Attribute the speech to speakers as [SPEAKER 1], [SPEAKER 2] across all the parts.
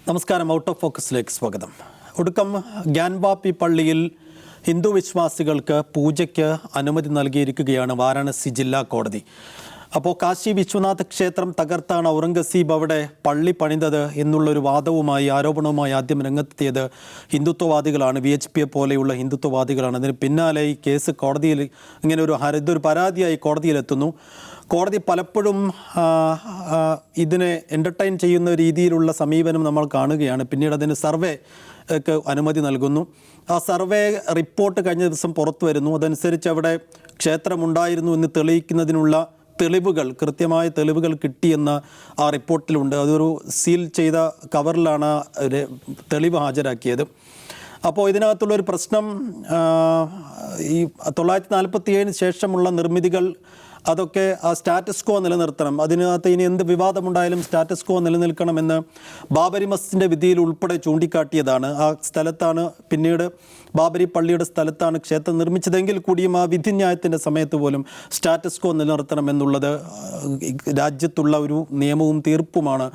[SPEAKER 1] നമസ്കാരം. Out of ഫോക്കസിലേക്ക് സ്വാഗതം. ഒടുക്കം ഗ്യാൻവാപ്പി പള്ളിയിൽ ഹിന്ദു വിശ്വാസികൾക്ക് പൂജയ്ക്ക് അനുമതി നൽകിയിരിക്കുകയാണ് വാരാണസി ജില്ലാ കോടതി. അപ്പോൾ കാശി വിശ്വനാഥ ക്ഷേത്രം തകർത്താണ് ഔറംഗസീബ് അവിടെ പള്ളി പണിതത് എന്നുള്ളൊരു വാദവുമായി ആരോപണവുമായി ആദ്യം രംഗത്തെത്തിയത് ഹിന്ദുത്വവാദികളാണ്. VHP പോലെയുള്ള ഹിന്ദുത്വവാദികളാണ്. അതിന് പിന്നാലെ ഈ കേസ് കോടതിയിൽ ഇങ്ങനെ ഇതൊരു പരാതിയായി കോടതിയിലെത്തുന്നു. കോടതി പലപ്പോഴും ഇതിനെ എൻ്റർടൈൻ ചെയ്യുന്ന രീതിയിലുള്ള സമീപനം നമ്മൾ കാണുകയാണ്. പിന്നീട് അതിന് സർവേക്ക് അനുമതി നൽകുന്നു. ആ സർവേ റിപ്പോർട്ട് കഴിഞ്ഞ ദിവസം പുറത്തു വരുന്നു. അതനുസരിച്ച് അവിടെ ക്ഷേത്രമുണ്ടായിരുന്നു എന്ന് തെളിയിക്കുന്നതിനുള്ള കൃത്യമായ തെളിവുകൾ കിട്ടിയെന്ന് ആ റിപ്പോർട്ടിലുണ്ട്. അതൊരു സീൽ ചെയ്ത കവറിലാണ് തെളിവ് ഹാജരാക്കിയത്. അപ്പോൾ ഇതിനകത്തുള്ളൊരു പ്രശ്നം, ഈ 1947 ശേഷമുള്ള നിർമ്മിതികൾ അതൊക്കെ ആ സ്റ്റാറ്റസ് കോ നിലനിർത്തണം. അതിനകത്ത് ഇനി എന്ത് വിവാദമുണ്ടായാലും സ്റ്റാറ്റസ് കോ നിലനിൽക്കണമെന്ന് ബാബരി മസ്ജിദിൻ്റെ വിധിയിൽ ഉൾപ്പെടെ ചൂണ്ടിക്കാട്ടിയതാണ്. ആ സ്ഥലത്താണ്, പിന്നീട് ബാബരി പള്ളിയുടെ സ്ഥലത്താണ് ക്ഷേത്രം നിർമ്മിച്ചതെങ്കിൽ കൂടിയും ആ വിധിന്യായത്തിൻ്റെ സമയത്ത് പോലും സ്റ്റാറ്റസ് കോ നിലനിർത്തണം എന്നുള്ളത് രാജ്യത്തുള്ള ഒരു നിയമവും തീർപ്പുമാണ്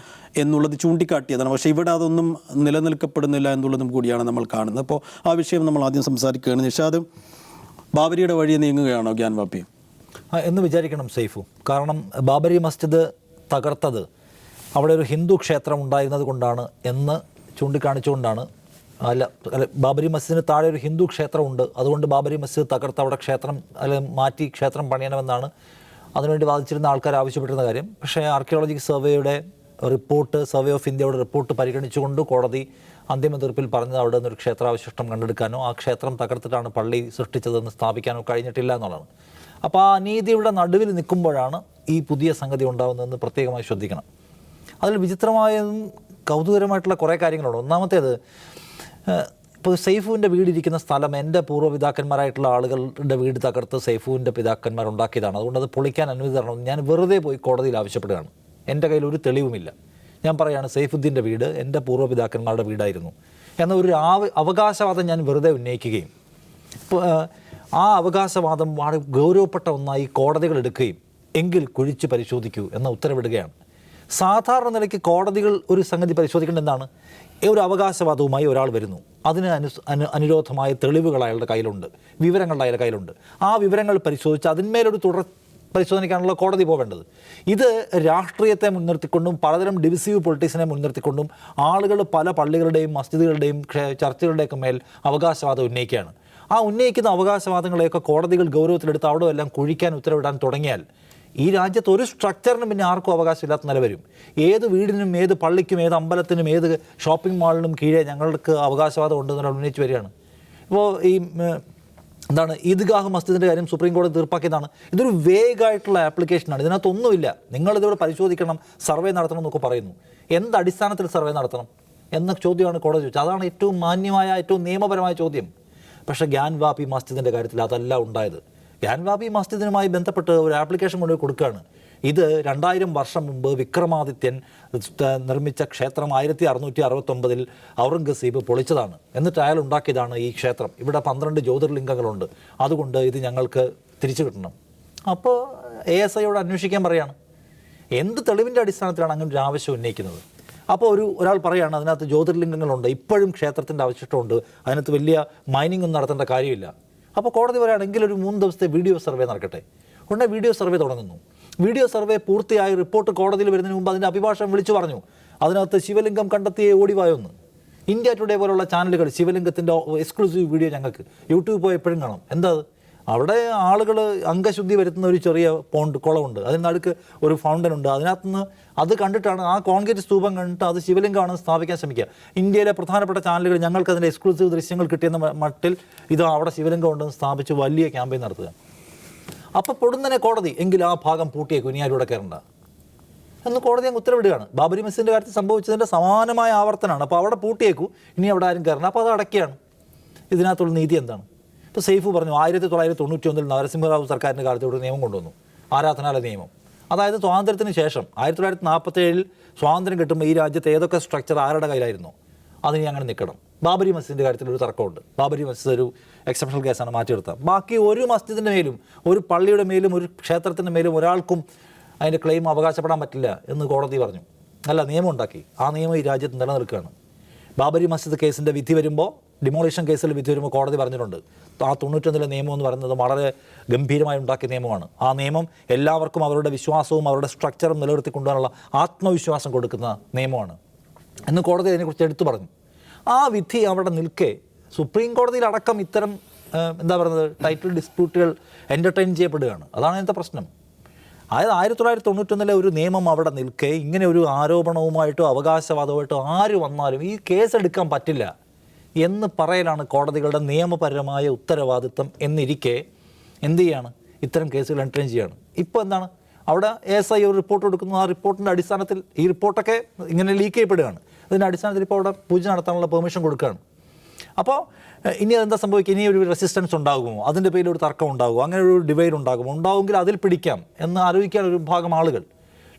[SPEAKER 1] എന്നുള്ളത് ചൂണ്ടിക്കാട്ടിയതാണ്. പക്ഷേ ഇവിടെ അതൊന്നും നിലനിൽക്കപ്പെടുന്നില്ല എന്നുള്ളതും കൂടിയാണ് നമ്മൾ കാണുന്നത്. അപ്പോൾ ആ വിഷയം നമ്മൾ ആദ്യം സംസാരിക്കുകയാണ്. നിഷാദ്, ബാബരിയുടെ വഴി നീങ്ങുകയാണോ ഗ്യാൻവാപ്പി
[SPEAKER 2] എന്ന് വിചാരിക്കണം സൈഫു. കാരണം ബാബരി മസ്ജിദ് തകർത്തത് അവിടെ ഒരു ഹിന്ദു ക്ഷേത്രം ഉണ്ടായിരുന്നത് കൊണ്ടാണ് എന്ന് ചൂണ്ടിക്കാണിച്ചുകൊണ്ടാണ്. ബാബരി മസ്ജിദിന് താഴെ ഒരു ഹിന്ദു ക്ഷേത്രമുണ്ട്, അതുകൊണ്ട് ബാബരി മസ്ജിദ് തകർത്ത് അവിടെ ക്ഷേത്രം മാറ്റി ക്ഷേത്രം പണിയണമെന്നാണ് അതിനുവേണ്ടി വാദിച്ചിരുന്ന ആൾക്കാർ ആവശ്യപ്പെട്ടിരുന്ന കാര്യം. പക്ഷേ ആർക്കിയോളജിക്കൽ സർവേയുടെ റിപ്പോർട്ട്, സർവേ ഓഫ് ഇന്ത്യയുടെ റിപ്പോർട്ട് പരിഗണിച്ചുകൊണ്ട് കോടതി അന്തിമ തീർപ്പിൽ പറഞ്ഞത് അവിടെ നിന്നൊരു ക്ഷേത്രാവശിഷ്ടം കണ്ടെടുക്കാനോ ആ ക്ഷേത്രം തകർത്തിട്ടാണ് പള്ളി സൃഷ്ടിച്ചതെന്ന് സ്ഥാപിക്കാനോ കഴിഞ്ഞിട്ടില്ല എന്നുള്ളതാണ്. അപ്പോൾ ആ അനീതിയുടെ നടുവിൽ നിൽക്കുമ്പോഴാണ് ഈ പുതിയ സംഗതി ഉണ്ടാകുന്നതെന്ന് പ്രത്യേകമായി ശ്രദ്ധിക്കണം. അതിൽ വിചിത്രമായതും കൗതുകരമായിട്ടുള്ള കുറേ കാര്യങ്ങളുണ്ട്. ഒന്നാമത്തേത്, ഇപ്പോൾ സൈഫുവിൻ്റെ വീടിരിക്കുന്ന സ്ഥലം എൻ്റെ പൂർവ്വപിതാക്കന്മാരായിട്ടുള്ള ആളുകളുടെ വീട് തകർത്ത് സൈഫുവിൻ്റെ പിതാക്കന്മാർ ഉണ്ടാക്കിയതാണ്. അതുകൊണ്ട് അത് പൊളിക്കാൻ അനുമതി തരണം. ഞാൻ വെറുതെ പോയി കോടതിയിൽ ആവശ്യപ്പെടുകയാണ്. എൻ്റെ കയ്യിൽ ഒരു തെളിവുമില്ല. ഞാൻ പറയുകയാണ് സൈഫുദ്ദീൻ്റെ വീട് എൻ്റെ പൂർവ്വപിതാക്കന്മാരുടെ വീടായിരുന്നു എന്ന ഒരു അവകാശവാദം ഞാൻ വെറുതെ ഉന്നയിക്കുകയും ആ അവകാശവാദം വളരെ ഗൗരവപ്പെട്ട ഒന്നായി കോടതികൾ എടുക്കുകയും എങ്കിൽ കുഴിച്ച് പരിശോധിക്കൂ എന്ന ഉത്തരവിടുകയാണ്. സാധാരണ നിലയ്ക്ക് കോടതികൾ ഒരു സംഗതി പരിശോധിക്കേണ്ട എന്താണ്? ഒരു അവകാശവാദവുമായി ഒരാൾ വരുന്നു, അതിന് അനുരോധമായ തെളിവുകൾ അയാളുടെ കയ്യിലുണ്ട്, വിവരങ്ങൾ അയാളുടെ കയ്യിലുണ്ട്. ആ വിവരങ്ങൾ പരിശോധിച്ച് അതിന്മേലൊരു തുടർ പരിശോധനയ്ക്കാണുള്ള കോടതി പോകേണ്ടത്. ഇത് രാഷ്ട്രീയത്തെ മുൻനിർത്തിക്കൊണ്ടും പലതരം ഡിവിസീവ് പൊളിറ്റിക്സിനെ മുൻനിർത്തിക്കൊണ്ടും ആളുകൾ പല പള്ളികളുടെയും മസ്ജിദുകളുടെയും ചർച്ചുകളുടെയൊക്കെ മേൽ അവകാശവാദം ഉന്നയിക്കുകയാണ്. ആ ഉന്നയിക്കുന്ന അവകാശവാദങ്ങളെയൊക്കെ കോടതികൾ ഗൗരവത്തിലെടുത്ത് അവിടെ എല്ലാം കുഴിക്കാൻ ഉത്തരവിടാൻ തുടങ്ങിയാൽ ഈ രാജ്യത്ത് ഒരു സ്ട്രക്ചറിനും പിന്നെ ആർക്കും അവകാശമില്ലാത്ത നില വരും. ഏത് വീടിനും ഏത് പള്ളിക്കും ഏത് അമ്പലത്തിനും ഏത് ഷോപ്പിംഗ് മാളിനും കീഴേ ഞങ്ങൾക്ക് അവകാശവാദം ഉണ്ടെന്നുള്ള ഉന്നയിച്ച് വരികയാണ്. ഇപ്പോൾ ഈ ഈദ്ഗാഹ് മസ്ജിദിൻ്റെ കാര്യം സുപ്രീം കോടതി തീർപ്പാക്കിയതാണ്. ഇതൊരു വേഗായിട്ടുള്ള ആപ്ലിക്കേഷനാണ്. ഇതിനകത്തൊന്നുമില്ല. നിങ്ങളിതോടെ പരിശോധിക്കണം, സർവേ നടത്തണം എന്നൊക്കെ പറയുന്നു. എന്ത് അടിസ്ഥാനത്തിൽ സർവേ നടത്തണം എന്ന ചോദ്യമാണ് കോടതി ചോദിച്ചത്. അതാണ് ഏറ്റവും മാന്യമായ, ഏറ്റവും നിയമപരമായ ചോദ്യം. പക്ഷേ ഗ്യാൻവാപ്പി മസ്ജിദിൻ്റെ കാര്യത്തിൽ അതല്ല ഉണ്ടായത്. ഗ്യാൻവാപ്പി മസ്ജിദിനുമായി ബന്ധപ്പെട്ട് ഒരു ആപ്ലിക്കേഷൻ കൊണ്ട് കൊടുക്കുകയാണ്. ഇത് 2000 വർഷം മുമ്പ് വിക്രമാദിത്യൻ നിർമ്മിച്ച ക്ഷേത്രം 1669 ഔറംഗസീബ് പൊളിച്ചതാണ്. എന്നിട്ട് അയാൾ ഉണ്ടാക്കിയതാണ് ഈ ക്ഷേത്രം. ഇവിടെ 12 ജ്യോതിർലിംഗങ്ങളുണ്ട്, അതുകൊണ്ട് ഇത് ഞങ്ങൾക്ക് തിരിച്ചു കിട്ടണം. അപ്പോൾ ASIയോട് അന്വേഷിക്കാൻ പറയുകയാണ്. എന്ത് തെളിവിൻ്റെ അടിസ്ഥാനത്തിലാണ് അങ്ങനെ ഒരു ആവശ്യം ഉന്നയിക്കുന്നത്? അപ്പോൾ ഒരാൾ പറയുകയാണ് അതിനകത്ത് ജ്യോതിർലിംഗങ്ങളുണ്ട്, ഇപ്പോഴും ക്ഷേത്രത്തിൻ്റെ അവശിഷ്ടമുണ്ട്, അതിനകത്ത് വലിയ മൈനിങ് ഒന്നും നടത്തേണ്ട കാര്യമില്ല. അപ്പോൾ കോടതി പറയുകയാണെങ്കിൽ ഒരു 3 ദിവസത്തെ വീഡിയോ സർവേ നടക്കട്ടെ. ഉടനെ വീഡിയോ സർവേ തുടങ്ങുന്നു. വീഡിയോ സർവേ പൂർത്തിയായി റിപ്പോർട്ട് കോടതിയിൽ വരുന്നതിന് മുമ്പ് അതിൻ്റെ അഭിഭാഷകൻ വിളിച്ചു പറഞ്ഞു അതിനകത്ത് ശിവലിംഗം കണ്ടെത്തിയേ ഓടിവായൊന്ന്. ഇന്ത്യ ടുഡേ പോലുള്ള ചാനലുകൾ ശിവലിംഗത്തിൻ്റെ എക്സ്ക്ലൂസീവ് വീഡിയോ ഞങ്ങൾക്ക് യൂട്യൂബ് പോയി എപ്പോഴും കാണാം. എന്താ അവിടെ ആളുകൾ അംഗശുദ്ധി വരുത്തുന്ന ഒരു ചെറിയ കുളമുണ്ട്, അതിന് നടുക്ക് ഒരു ഫൗണ്ടൻ ഉണ്ട്. അതിനകത്തുനിന്ന് അത് കണ്ടിട്ടാണ്, ആ കോൺക്രീറ്റ് സ്തൂപം കണ്ടിട്ട് അത് ശിവലിംഗമാണെന്ന് സ്ഥാപിക്കാൻ ശ്രമിക്കുക. ഇന്ത്യയിലെ പ്രധാനപ്പെട്ട ചാനലുകൾ ഞങ്ങൾക്ക് അതിൻ്റെ എക്സ്ക്ലൂസീവ് ദൃശ്യങ്ങൾ കിട്ടിയെന്ന മട്ടിൽ ഇത് അവിടെ ശിവലിംഗം ഉണ്ടെന്ന് സ്ഥാപിച്ച് വലിയ ക്യാമ്പയിൻ നടത്തുക. അപ്പോൾ പൊടുന്നനെ കോടതി എങ്കിൽ ആ ഭാഗം പൂട്ടിയേക്കും, ഇനി ആരും ഇവിടെ കയറണ്ട എന്ന് കോടതി അങ്ങ് ഉത്തരവിടുകയാണ്. ബാബരി മസ്ജിദിൻ്റെ കാര്യത്തിൽ സംഭവിച്ചതിൻ്റെ സമാനമായ ആവർത്തനമാണ്. അപ്പോൾ അവിടെ പൂട്ടിയേക്കൂ, ഇനി അവിടെ ആരും കയറണം. അപ്പോൾ അത് അടയ്ക്കുകയാണ്. ഇതിനകത്തുള്ള നീതി എന്താണ്? ഇപ്പോൾ സൈഫു പറഞ്ഞു 1991 നരസിംഹറാവു സർക്കാരിൻ്റെ കാലത്ത് ഒരു നിയമം കൊണ്ടുവന്നു, ആരാധനാലയ നിയമം. അതായത് സ്വാതന്ത്ര്യത്തിന് ശേഷം 1947 സ്വാതന്ത്ര്യം കിട്ടുമ്പോൾ ഈ രാജ്യത്ത് ഏതൊക്കെ സ്ട്രക്ചർ ആരുടെ കയ്യിലായിരുന്നോ അതിന് അങ്ങനെ നിൽക്കണം. ബാബരി മസ്ജിദിൻ്റെ കാര്യത്തിൽ ഒരു തർക്കമുണ്ട്. ബാബരി മസ്ജിദ് ഒരു എക്സെപ്ഷണൽ കേസാണ്, മാറ്റിയെടുത്തത്. ബാക്കി ഒരു മസ്ജിദിൻ്റെ മേലും ഒരു പള്ളിയുടെ മേലും ഒരു ക്ഷേത്രത്തിൻ്റെ മേലും ഒരാൾക്കും അതിൻ്റെ ക്ലെയിം അവകാശപ്പെടാൻ പറ്റില്ല എന്ന് കോടതി പറഞ്ഞു. അല്ല, നിയമം ഉണ്ടാക്കി. ആ നിയമം ഈ രാജ്യത്ത് നിലനിൽക്കുകയാണ്. ബാബരി മസ്ജിദ് കേസിൻ്റെ വിധി വരുമ്പോൾ, ഡിമോളിഷൻ കേസിൽ വിധി വരുമ്പോൾ കോടതി പറഞ്ഞിട്ടുണ്ട് ആ 91 നിയമം എന്ന് പറയുന്നത് വളരെ ഗംഭീരമായി ഉണ്ടാക്കിയ നിയമമാണ്. ആ നിയമം എല്ലാവർക്കും അവരുടെ വിശ്വാസവും അവരുടെ സ്ട്രക്ചറും നിലനിർത്തിക്കൊണ്ടുവരാനുള്ള ആത്മവിശ്വാസം കൊടുക്കുന്ന നിയമമാണ് എന്ന് കോടതി അതിനെക്കുറിച്ച് എടുത്തു പറഞ്ഞു. ആ വിധി അവിടെ നിൽക്കെ സുപ്രീം കോടതിയിലടക്കം ഇത്തരം എന്താ പറയുന്നത് ടൈറ്റിൽ ഡിസ്പ്യൂട്ടുകൾ എൻ്റർടൈൻ ചെയ്യപ്പെടുകയാണ്. അതാണ് അതിൻ്റെ പ്രശ്നം. അതായത് 1991 ഒരു നിയമം അവിടെ നിൽക്കെ ഇങ്ങനെ ഒരു ആരോപണവുമായിട്ടോ അവകാശവാദവുമായിട്ടോ ആര് വന്നാലും ഈ കേസ് എടുക്കാൻ പറ്റില്ല എന്ന് പറയലാണ് കോടതികളുടെ നിയമപരമായ ഉത്തരവാദിത്വം എന്നിരിക്കെ എന്ത് ചെയ്യാണ്, ഇത്തരം കേസുകൾ എൻ്റർടൈൻ ചെയ്യുകയാണ്. ഇപ്പോൾ എന്താണ്, അവിടെ ASI ഒരു റിപ്പോർട്ട് കൊടുക്കുന്നു. ആ റിപ്പോർട്ടിൻ്റെ അടിസ്ഥാനത്തിൽ ഈ റിപ്പോർട്ടൊക്കെ ഇങ്ങനെ ലീക്ക് ചെയ്യപ്പെടുകയാണ്. അതിൻ്റെ അടിസ്ഥാനത്തിൽ ഇപ്പോൾ അവിടെ പൂജ നടത്താനുള്ള പെർമിഷൻ കൊടുക്കുകയാണ്. അപ്പോൾ ഇനി അതെന്താ സംഭവിക്കുക, ഇനി ഒരു റെസിസ്റ്റൻസ് ഉണ്ടാകുമോ, അതിൻ്റെ പേരിൽ ഒരു തർക്കം ഉണ്ടാകുമോ, അങ്ങനെ ഒരു ഡിവൈഡ് ഉണ്ടാകുമോ, ഉണ്ടാവുമെങ്കിൽ അതിൽ പിടിക്കാം എന്ന് ആലോചിക്കാൻ ഒരു ഭാഗം ആളുകൾ.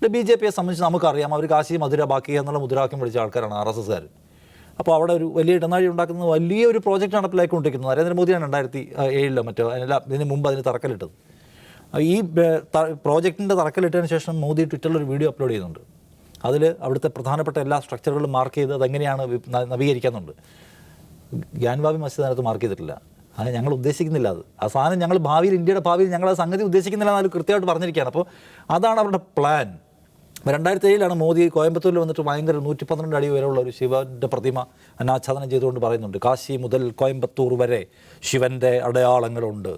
[SPEAKER 2] BJPയെ സംബന്ധിച്ച് നമുക്കറിയാം, അവർ കാശി മധുര ബാക്കി എന്നുള്ള മുദ്രാവാക്യം വിളിച്ച ആൾക്കാരാണ് RSSകാർ. അപ്പോൾ അവിടെ ഒരു വലിയ ഇടനാഴി ഉണ്ടാക്കുന്നത് വലിയൊരു പ്രോജക്റ്റ് നടപ്പിലാക്കിക്കൊണ്ടിരിക്കുന്നത് നരേന്ദ്രമോദിയാണ് 2007 മറ്റോ ഇതിന് മുമ്പ് അതിന് തറക്കല്ലിട്ടത്. ഈ പ്രോജക്റ്റിൻ്റെ തറക്കല്ലിട്ടതിന് ശേഷം മോദി ട്വിറ്ററിൽ ഒരു വീഡിയോ അപ്ലോഡ് ചെയ്യുന്നുണ്ട്. അതിൽ അവിടുത്തെ പ്രധാനപ്പെട്ട എല്ലാ സ്ട്രക്ചറുകളും മാർക്ക് ചെയ്ത് അതെങ്ങനെയാണ് നവീകരിക്കുന്നുണ്ട്. ഗ്യാൻവാബി മസ്ജിദ് അതിനകത്ത് മാർക്ക് ചെയ്തിട്ടില്ല. അത് ഞങ്ങൾ ഉദ്ദേശിക്കുന്നില്ല. ആ സാധനം ഞങ്ങൾ ഭാവിയിൽ, ഇന്ത്യയുടെ ഭാവിയിൽ ഞങ്ങൾ ആ സംഗതി ഉദ്ദേശിക്കുന്നില്ല എന്ന് കൃത്യമായിട്ട് പറഞ്ഞിരിക്കുകയാണ്. അപ്പോൾ അതാണ് അവരുടെ പ്ലാൻ. 2007 മോദി കോയമ്പത്തൂരിൽ വന്നിട്ട് ഭയങ്കര 112 അടി വരെയുള്ള ഒരു ശിവൻ്റെ പ്രതിമ അനാച്ഛാദനം ചെയ്തുകൊണ്ട് പറയുന്നുണ്ട്, കാശി മുതൽ കോയമ്പത്തൂർ വരെ ശിവൻ്റെ അടയാളങ്ങളുണ്ട്,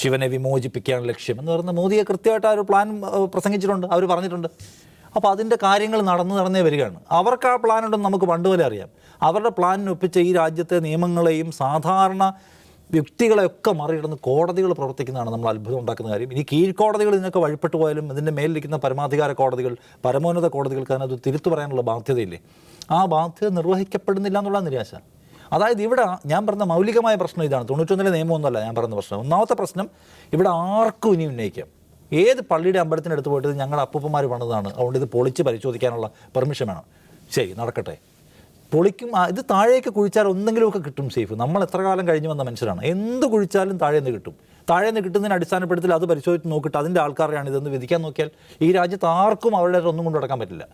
[SPEAKER 2] ശിവനെ വിമോചിപ്പിക്കാൻ ലക്ഷ്യം എന്ന് പറയുന്ന മോദിയെ കൃത്യമായിട്ട് ആ ഒരു പ്ലാൻ പ്രസംഗിച്ചിട്ടുണ്ട്, അവർ പറഞ്ഞിട്ടുണ്ട്. അപ്പോൾ അതിൻ്റെ കാര്യങ്ങൾ നടന്നേ വരികയാണ്. അവർക്ക് ആ പ്ലാൻ ഉണ്ടെന്ന് നമുക്ക് പണ്ട് പോലെ അറിയാം. അവരുടെ പ്ലാനിനൊപ്പിച്ച് ഈ രാജ്യത്തെ നിയമങ്ങളെയും സാധാരണ വ്യക്തികളെയൊക്കെ മറികടന്ന് കോടതികൾ പ്രവർത്തിക്കുന്നതാണ് നമ്മൾ അത്ഭുതം ഉണ്ടാക്കുന്ന കാര്യം. ഇനി കീഴ്ക്കോടതികൾ ഇതിനൊക്കെ വഴിപ്പെട്ടു പോയാലും ഇതിൻ്റെ മേലിരിക്കുന്ന പരമാധികാര കോടതികൾ, പരമോന്നത കോടതികൾക്ക് അതിനകത്ത് തിരുത്തു പറയാനുള്ള ബാധ്യതയില്ലേ, ആ ബാധ്യത നിർവഹിക്കപ്പെടുന്നില്ല എന്നുള്ള നിരാശ. അതായത് ഇവിടെ ഞാൻ പറഞ്ഞ മൗലികമായ പ്രശ്നം ഇതാണ്. 91 നിയമമൊന്നുമല്ല ഞാൻ പറയുന്ന പ്രശ്നം. ഒന്നാമത്തെ പ്രശ്നം ഇവിടെ ആർക്കും ഇനി ഉന്നയിക്കാം. ഏത് പള്ളിയുടെ അമ്പലത്തിനടുത്ത് പോയിട്ട് ഞങ്ങളുടെ അപ്പൂപ്പന്മാർ പണിതാണ്, അതുകൊണ്ട് ഇത് പൊളിച്ച് പരിശോധിക്കാനുള്ള പെർമിഷൻ വേണം. ശരി, നടക്കട്ടെ. പൊളിക്കും. ഇത് താഴേക്ക് കുഴിച്ചാൽ എന്തെങ്കിലുമൊക്കെ കിട്ടും സേഫ്. നമ്മൾ എത്ര കാലം കഴിഞ്ഞ് വന്ന മനുഷ്യരാണ്. എന്ത് കുഴിച്ചാലും താഴേന്ന് കിട്ടും. താഴേന്ന് കിട്ടുന്നതിന് അടിസ്ഥാനപ്പെടുത്തി അത് പരിശോധിച്ച് നോക്കിയിട്ട് അതിൻ്റെ ആൾക്കാരെയാണ് ഇതെന്ന് വിധിക്കാൻ നോക്കിയാൽ ഈ രാജ്യത്ത് ആർക്കും അവരുടെ ഒന്നും കൊണ്ട് നടക്കാൻ പറ്റില്ല.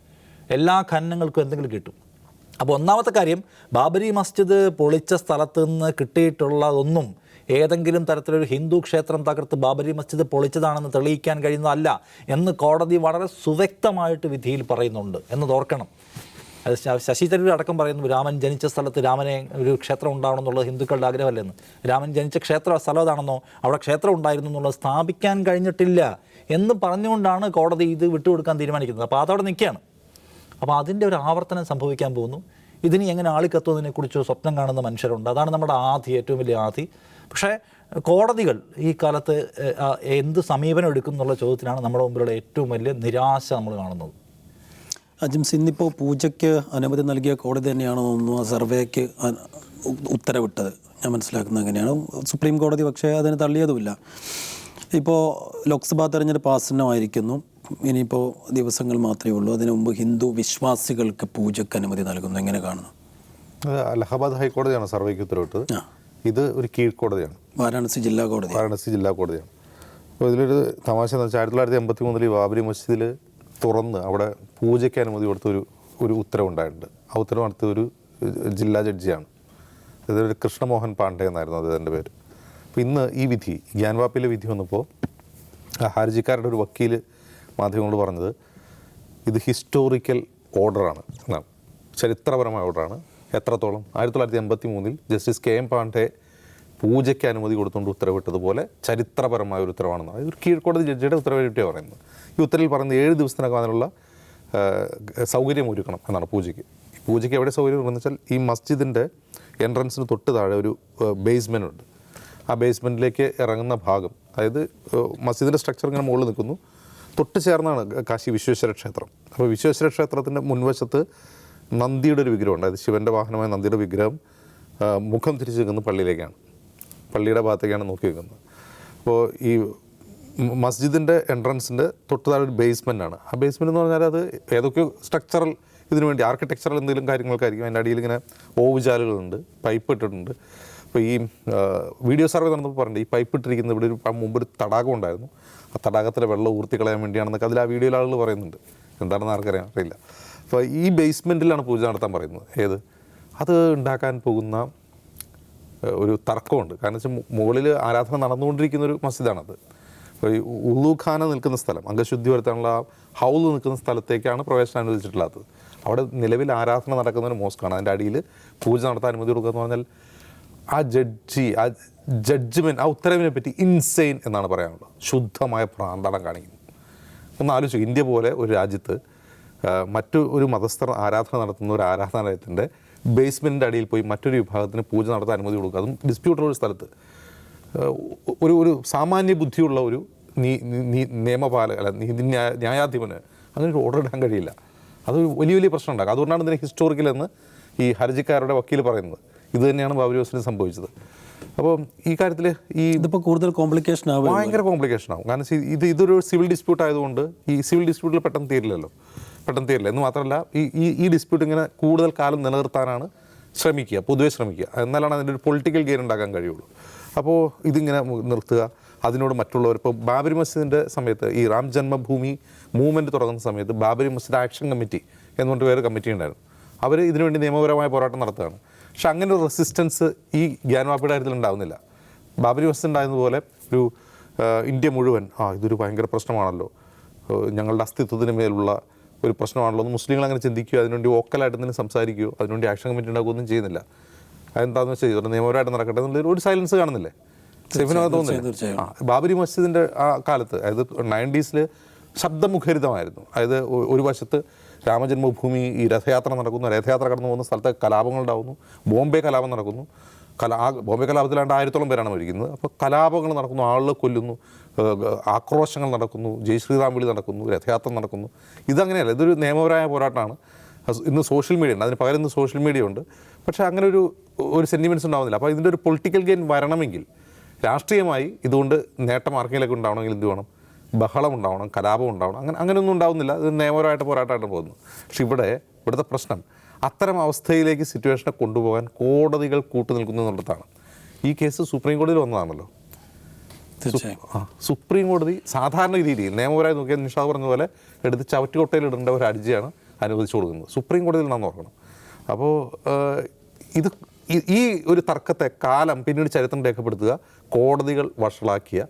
[SPEAKER 2] എല്ലാ ഖനനങ്ങൾക്കും എന്തെങ്കിലും കിട്ടും. അപ്പോൾ ഒന്നാമത്തെ കാര്യം, ബാബരി മസ്ജിദ് പൊളിച്ച സ്ഥലത്ത് നിന്ന് കിട്ടിയിട്ടുള്ളതൊന്നും ഏതെങ്കിലും തരത്തിലൊരു ഹിന്ദു ക്ഷേത്രം തകർത്ത് ബാബരി മസ്ജിദ് പൊളിച്ചതാണെന്ന് തെളിയിക്കാൻ കഴിയുന്നതല്ല എന്ന് കോടതി വളരെ സുവ്യക്തമായിട്ട് വിധിയിൽ പറയുന്നുണ്ട് എന്നത് ഓർക്കണം. അത് ശശി തരൂർ അടക്കം പറയുന്നു, രാമൻ ജനിച്ച സ്ഥലത്ത് രാമനെ ഒരു ക്ഷേത്രം ഉണ്ടാവണമെന്നുള്ളത് ഹിന്ദുക്കളുടെ ആഗ്രഹമല്ലെന്ന്. രാമൻ ജനിച്ച സ്ഥലം ഏതാണെന്നോ അവിടെ ക്ഷേത്രം ഉണ്ടായിരുന്നു എന്നുള്ളത് സ്ഥാപിക്കാൻ കഴിഞ്ഞിട്ടില്ല എന്ന് പറഞ്ഞുകൊണ്ടാണ് കോടതി ഇത് വിട്ടുകൊടുക്കാൻ തീരുമാനിക്കുന്നത്. അപ്പോൾ അതവിടെ നിൽക്കുകയാണ്. അപ്പോൾ അതിൻ്റെ ഒരു ആവർത്തനം സംഭവിക്കാൻ പോകുന്നു. ഇതിന് എങ്ങനെ ആളിക്കത്തുന്നതിനെക്കുറിച്ച് സ്വപ്നം കാണുന്ന മനുഷ്യരുണ്ട്. അതാണ് നമ്മുടെ ഏറ്റവും വലിയ ആധി. പക്ഷേ കോടതികൾ ഈ കാലത്ത് എന്ത് സമീപനം എടുക്കും എന്നുള്ള ചോദ്യത്തിലാണ് നമ്മുടെ മുമ്പിലുള്ള ഏറ്റവും വലിയ നിരാശ നമ്മൾ കാണുന്നത്.
[SPEAKER 1] അജിംസ്, ഇന്നിപ്പോൾ പൂജയ്ക്ക് അനുമതി നൽകിയ കോടതി തന്നെയാണോ തോന്നുന്നു ആ സർവേക്ക് ഉത്തരവിട്ടത്? ഞാൻ മനസ്സിലാക്കുന്നത് അങ്ങനെയാണ്. സുപ്രീം കോടതി പക്ഷേ അതിന് തള്ളിയതുമില്ല. ഇപ്പോൾ ലോക്സഭാ തെരഞ്ഞെടുപ്പ് ആസന്നമായിരിക്കുന്നു. ഇനിയിപ്പോൾ ദിവസങ്ങൾ മാത്രമേ ഉള്ളൂ. അതിനു മുമ്പ് ഹിന്ദു വിശ്വാസികൾക്ക് പൂജയ്ക്ക് അനുമതി നൽകുന്നു. എങ്ങനെ കാണുന്നു?
[SPEAKER 3] അലഹബാദ് ഹൈക്കോടതിയാണ് സർവേക്ക് ഉത്തരവിട്ടത്. ഇത് ഒരു കീഴ്ക്കോടതിയാണ്, വാരാണസി ജില്ലാ കോടതിയാണ്. അപ്പോൾ ഇതിലൊരു തമാശ എന്ന് വെച്ചാൽ 1983 ബാബരി മസ്ജിദിൽ തുറന്ന് അവിടെ പൂജയ്ക്ക് അനുമതി കൊടുത്ത ഒരു ഉത്തരവുണ്ടായിട്ടുണ്ട്. ആ ഉത്തരവ് നടത്തിയ ഒരു ജില്ലാ ജഡ്ജിയാണ്. ഇതൊരു കൃഷ്ണമോഹൻ പാണ്ഡെ എന്നായിരുന്നു അദ്ദേഹത്തിൻ്റെ പേര്. അപ്പോൾ ഇന്ന് ഈ വിധി, ഗ്യാൻവാപ്പിയിലെ വിധി വന്നപ്പോൾ ഹർജിക്കാരുടെ ഒരു വക്കീൽ മാധ്യമങ്ങളോട് പറഞ്ഞത് ഇത് ഹിസ്റ്റോറിക്കൽ ഓർഡറാണ് എന്നാണ്, ചരിത്രപരമായ ഓർഡറാണ്. എത്രത്തോളം? 1983 ജസ്റ്റിസ് KM പാണ്ഡെ പൂജയ്ക്ക് അനുമതി കൊടുത്തുകൊണ്ട് ഉത്തരവിട്ടതുപോലെ ചരിത്രപരമായ ഒരു ഉത്തരവാണെന്നാണ്. ഒരു കീഴ്ക്കോടതി ജഡ്ജിയുടെ ഉത്തരവിട്ടിയാണ് പറയുന്നത്. ഈ ഉത്തരവിൽ പറയുന്നത് 7 ദിവസത്തിനകം അതിനുള്ള സൗകര്യം ഒരുക്കണം എന്നാണ് പൂജയ്ക്ക്. പൂജയ്ക്ക് എവിടെ സൗകര്യം എന്ന് വെച്ചാൽ ഈ മസ്ജിദിൻ്റെ എൻട്രൻസിന് തൊട്ട് താഴെ ഒരു ബേസ്മെൻ്റ് ഉണ്ട്. ആ ബേസ്മെൻറ്റിലേക്ക് ഇറങ്ങുന്ന ഭാഗം, അതായത് മസ്ജിദിൻ്റെ സ്ട്രക്ചർ ഇങ്ങനെ മുകളിൽ നിൽക്കുന്നു, തൊട്ട് ചേർന്നാണ് കാശി വിശ്വേശ്വര ക്ഷേത്രം. അപ്പോൾ വിശ്വേശ്വര ക്ഷേത്രത്തിൻ്റെ മുൻവശത്ത് നന്ദിയുടെ ഒരു വിഗ്രഹമുണ്ട്. അതായത് ശിവൻ്റെ വാഹനമായ നന്ദിയുടെ വിഗ്രഹം മുഖം തിരിച്ച് നിൽക്കുന്ന പള്ളിയിലേക്കാണ്, പള്ളിയുടെ ഭാഗത്തേക്കാണ് നോക്കി വെക്കുന്നത്. അപ്പോൾ ഈ മസ്ജിദിൻ്റെ എൻട്രൻസിൻ്റെ തൊട്ട് താഴെ ഒരു ബേസ്മെൻറ്റാണ്. ആ ബേസ്മെൻറ്റ് എന്ന് പറഞ്ഞാൽ അത് ഏതൊക്കെയോ സ്ട്രക്ചറൽ ഇതിനുവേണ്ടി ആർക്കിടെക്ചറൽ എന്തെങ്കിലും കാര്യങ്ങൾക്കായിരിക്കും. അതിൻ്റെ അടിയിൽ ഇങ്ങനെ ഓവുചാലുകളുണ്ട്, പൈപ്പ് ഇട്ടിട്ടുണ്ട്. അപ്പോൾ ഈ വീഡിയോ സർവേ നടന്നപ്പോൾ പറഞ്ഞിട്ട് ഈ പൈപ്പ് ഇട്ടിരിക്കുന്ന ഇവിടെ മുമ്പ് ഒരു തടാകം ഉണ്ടായിരുന്നു, ആ തടാകത്തിലെ വെള്ളം ഊർത്തി കളയാൻ വേണ്ടിയാണെന്നൊക്കെ അതിൽ ആ വീഡിയോയിൽ ആളുകൾ പറയുന്നുണ്ട്. എന്താണെന്ന് ആർക്കറിയാൻ അറിയില്ല. അപ്പോൾ ഈ ബേസ്മെൻറ്റിലാണ് പൂജ നടത്താൻ പറയുന്നത്. ഏത് അത് ഉണ്ടാക്കാൻ പോകുന്ന ഒരു തർക്കമുണ്ട്. കാരണം വെച്ചാൽ മുകളിൽ ആരാധന നടന്നുകൊണ്ടിരിക്കുന്ന ഒരു മസ്ജിദാണത്. അപ്പോൾ ഈ ഉള്ളൂഖാന നിൽക്കുന്ന സ്ഥലം, അംഗശുദ്ധി വരുത്താനുള്ള ഹൗല് നിൽക്കുന്ന സ്ഥലത്തേക്കാണ് പ്രവേശനം അനുവദിച്ചിട്ടുള്ളത്. അവിടെ നിലവിൽ ആരാധന നടക്കുന്ന ഒരു മോസ്കാണ്. അതിൻ്റെ അടിയിൽ പൂജ നടത്താൻ അനുമതി കൊടുക്കുക എന്ന് പറഞ്ഞാൽ ആ ജഡ്ജ്മെൻറ്റ്, ആ ഉത്തരവിനെ പറ്റി ഇൻസെയിൻ എന്നാണ് പറയാനുള്ളത്. ശുദ്ധമായ പ്രാന്തടം കാണിക്കുന്നു. ഒന്ന് ആലോചിച്ചു, ഇന്ത്യ പോലെ ഒരു രാജ്യത്ത് മറ്റു ഒരു മതസ്ഥർ ആരാധന നടത്തുന്ന ഒരു ആരാധനാലയത്തിൻ്റെ ബേസ്മെൻറ്റിൻ്റെ അടിയിൽ പോയി മറ്റൊരു വിഭാഗത്തിന് പൂജ നടത്താൻ അനുമതി കൊടുക്കുക, അതും ഡിസ്പ്യൂട്ടുള്ള ഒരു സ്ഥലത്ത്. ഒരു സാമാന്യ ബുദ്ധിയുള്ള ഒരു ന്യായാധിപന് അങ്ങനെ ഒരു ഓർഡർ ഇടാൻ കഴിയില്ല. അത് വലിയ വലിയ പ്രശ്നം ഉണ്ടാകും. അതുകൊണ്ടാണ് ഇതിനെ ഹിസ്റ്റോറിക്കൽ എന്ന് ഈ ഹർജിക്കാരുടെ വക്കീൽ പറയുന്നത്. ഇത് തന്നെയാണ് ബാബരി മസ്ജിദിന് സംഭവിച്ചത്. അപ്പോൾ ഈ കാര്യത്തിൽ
[SPEAKER 1] ഇതിപ്പോൾ കൂടുതൽ കോംപ്ലിക്കേഷൻ ആവും,
[SPEAKER 3] ഭയങ്കര കോംപ്ലിക്കേഷൻ ആവും. കാരണം ഇതൊരു സിവിൽ ഡിസ്പ്യൂട്ട് ആയതുകൊണ്ട് ഈ സിവിൽ ഡിസ്പ്യൂട്ടിൽ പെട്ടെന്ന് തീരില്ല. എന്ന് മാത്രമല്ല ഈ ഡിസ്പ്യൂട്ട് ഇങ്ങനെ കൂടുതൽ കാലം നിലനിർത്താനാണ് പൊതുവെ ശ്രമിക്കുക. എന്നാലാണ് അതിൻ്റെ ഒരു പൊളിറ്റിക്കൽ ഗെയിൻ ഉണ്ടാക്കാൻ കഴിയുള്ളൂ. അപ്പോൾ ഇതിങ്ങനെ നിർത്തുക, അതിനോട് മറ്റുള്ളവർ ഇപ്പോൾ ബാബരി മസ്ജിദിൻ്റെ സമയത്ത് ഈ റാം ജന്മഭൂമി മൂവ്മെൻറ്റ് തുടങ്ങുന്ന സമയത്ത് ബാബരി മസ്ജിദ് ആക്ഷൻ കമ്മിറ്റി എന്നുകൊണ്ട് വേറെ കമ്മിറ്റി ഉണ്ടായിരുന്നു. അവർ ഇതിനുവേണ്ടി നിയമപരമായ പോരാട്ടം നടത്തുകയാണ്. പക്ഷെ അങ്ങനെ ഒരു റെസിസ്റ്റൻസ് ഈ ഗ്യാൻവാപ്പിയുടെ കാര്യത്തിൽ ഉണ്ടാകുന്നില്ല. ബാബരി മസ്ജിദ് ഉണ്ടായതുപോലെ ഒരു ഇന്ത്യ മുഴുവൻ ഇതൊരു ഭയങ്കര പ്രശ്നമാണല്ലോ, ഞങ്ങളുടെ അസ്തിത്വത്തിന് മേലുള്ള ഒരു പ്രശ്നമാണല്ലോ എന്ന് മുസ്ലിങ്ങൾ അങ്ങനെ ചിന്തിക്കുകയോ അതിനുവേണ്ടി വോക്കലായിട്ട് എന്തെങ്കിലും സംസാരിക്കുകയോ അതിനുവേണ്ടി ആക്ഷൻ കമ്മിറ്റി ഉണ്ടാക്കുകയൊന്നും ചെയ്യുന്നില്ല. അതെന്താണെന്ന് വെച്ചാൽ ഇതൊരു നിയമപരമായിട്ട് നടക്കട്ടെ എന്നുള്ളൊരു ഒരു സൈലൻസ് കാണുന്നില്ലേ? സേഫിനത് തോന്നുന്നില്ല. ബാബരി മസ്ജിദിൻ്റെ ആ കാലത്ത്, അതായത് 90s ശബ്ദമുഖരിതമായിരുന്നു. അതായത് ഒരു വശത്ത് രാമജന്മഭൂമി ഈ രഥയാത്ര നടക്കുന്നു, രഥയാത്ര കടന്നു പോകുന്ന സ്ഥലത്ത് കലാപങ്ങളുണ്ടാകുന്നു, ബോംബെ കലാപം നടക്കുന്നു. ബോംബെ കലാപത്തിലാണ്ട് 1000-ഓളം പേരാണ് മരിക്കുന്നത്. അപ്പോൾ കലാപങ്ങൾ നടക്കുന്നു, ആളുകൾ കൊല്ലുന്നു, ആക്രോശങ്ങൾ നടക്കുന്നു, ജയ് ശ്രീറാം വിളി നടക്കുന്നു, രഥയാത്ര നടക്കുന്നു. ഇതങ്ങനെയല്ല, ഇതൊരു നിയമപരമായ പോരാട്ടമാണ്. ഇന്ന് സോഷ്യൽ മീഡിയ ഉണ്ട്, അതിന് പകരം ഇന്ന് സോഷ്യൽ മീഡിയ ഉണ്ട്. പക്ഷേ അങ്ങനെ ഒരു സെൻറ്റിമെൻറ്റ്സ് ഉണ്ടാവുന്നില്ല. അപ്പോൾ ഇതിൻ്റെ ഒരു പൊളിറ്റിക്കൽ ഗെയിൻ വരണമെങ്കിൽ, രാഷ്ട്രീയമായി ഇതുകൊണ്ട് നേട്ടം ആർക്കെങ്കിലൊക്കെ ഉണ്ടാവണമെങ്കിൽ എന്ത് വേണം? ബഹളം ഉണ്ടാവണം, കലാപം ഉണ്ടാവണം. അങ്ങനെയൊന്നും ഉണ്ടാവുന്നില്ല. ഇത് നിയമപരമായിട്ട് പോരാട്ടമായിട്ട് പോകുന്നു. പക്ഷെ ഇവിടുത്തെ പ്രശ്നം അത്തരം അവസ്ഥയിലേക്ക് സിറ്റുവേഷനെ കൊണ്ടുപോകാൻ കോടതികൾ കൂട്ടുനിൽക്കുന്നു എന്നുള്ളതാണ്. ഈ കേസ് സുപ്രീം കോടതിയിൽ വന്നതാണല്ലോ. സുപ്രീം കോടതി സാധാരണ രീതിയിൽ നിയമപരമായി നോക്കിയാൽ നിഷാദ് പറഞ്ഞ പോലെ എടുത്ത് ചവറ്റുകൊട്ടയിൽ ഇടേണ്ട ഒരു ഹർജിയാണ് അനുവദിച്ചു കൊടുക്കുന്നത്. സുപ്രീം കോടതിയിൽ നിന്നാന്ന് ഓർക്കണം. അപ്പോൾ ഈ ഒരു തർക്കത്തെ കാലം പിന്നീട് ചരിത്രം രേഖപ്പെടുത്തുക കോടതികൾ വഷളാക്കിയ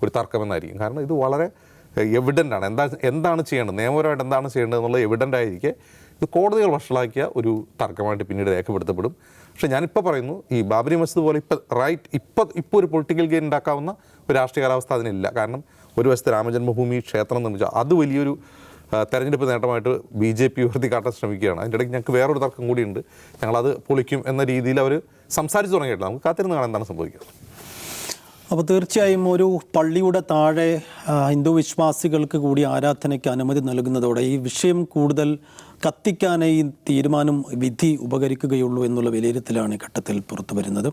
[SPEAKER 3] ഒരു തർക്കമെന്നായിരിക്കും. കാരണം ഇത് വളരെ എവിഡൻ്റാണ്. എന്താണ് ചെയ്യേണ്ടത്, നിയമപരമായിട്ട് എന്താണ് ചെയ്യേണ്ടത് എന്നുള്ളത് എവിഡൻ്റ് ആയിരിക്കെ ഇത് കോടതികൾ വഷളാക്കിയ ഒരു തർക്കമായിട്ട് പിന്നീട് രേഖപ്പെടുത്തപ്പെടും. പക്ഷേ ഞാനിപ്പോൾ പറയുന്നു, ഈ ബാബരി മസ്ജിദ് പോലെ ഇപ്പോൾ ഒരു പൊളിറ്റിക്കൽ ഗെയിൻ ഉണ്ടാക്കാവുന്ന ഒരു രാഷ്ട്രീയ കാലാവസ്ഥ അതിനില്ല. കാരണം ഒരു വശത്ത് രാമജന്മഭൂമി ക്ഷേത്രം നിർമ്മിച്ചു, അത് വലിയൊരു തെരഞ്ഞെടുപ്പ് നേട്ടമായിട്ട് BJP ഉയർത്തി കാട്ടാൻ ശ്രമിക്കുകയാണ്. അതിൻ്റെ ഇടയ്ക്ക് ഞങ്ങൾക്ക് വേറൊരു തർക്കം കൂടിയുണ്ട്, ഞങ്ങളത് പൊളിക്കും എന്ന രീതിയിൽ അവർ സംസാരിച്ച് തുടങ്ങിയിട്ടില്ല. നമുക്ക് കാത്തിരുന്ന് കാണാൻ എന്താണ് സംഭവിക്കുക.
[SPEAKER 1] അപ്പോൾ തീർച്ചയായും ഒരു പള്ളിയുടെ താഴെ ഹിന്ദു വിശ്വാസികൾക്ക് കൂടി ആരാധനയ്ക്ക് അനുമതി നൽകുന്നതോടെ ഈ വിഷയം കൂടുതൽ കത്തിക്കാനേ ഈ തീരുമാനം, വിധി ഉപകരിക്കുകയുള്ളൂ എന്നുള്ള വിലയിരുത്തലാണ് ഈ ഘട്ടത്തിൽ പുറത്തു വരുന്നത്.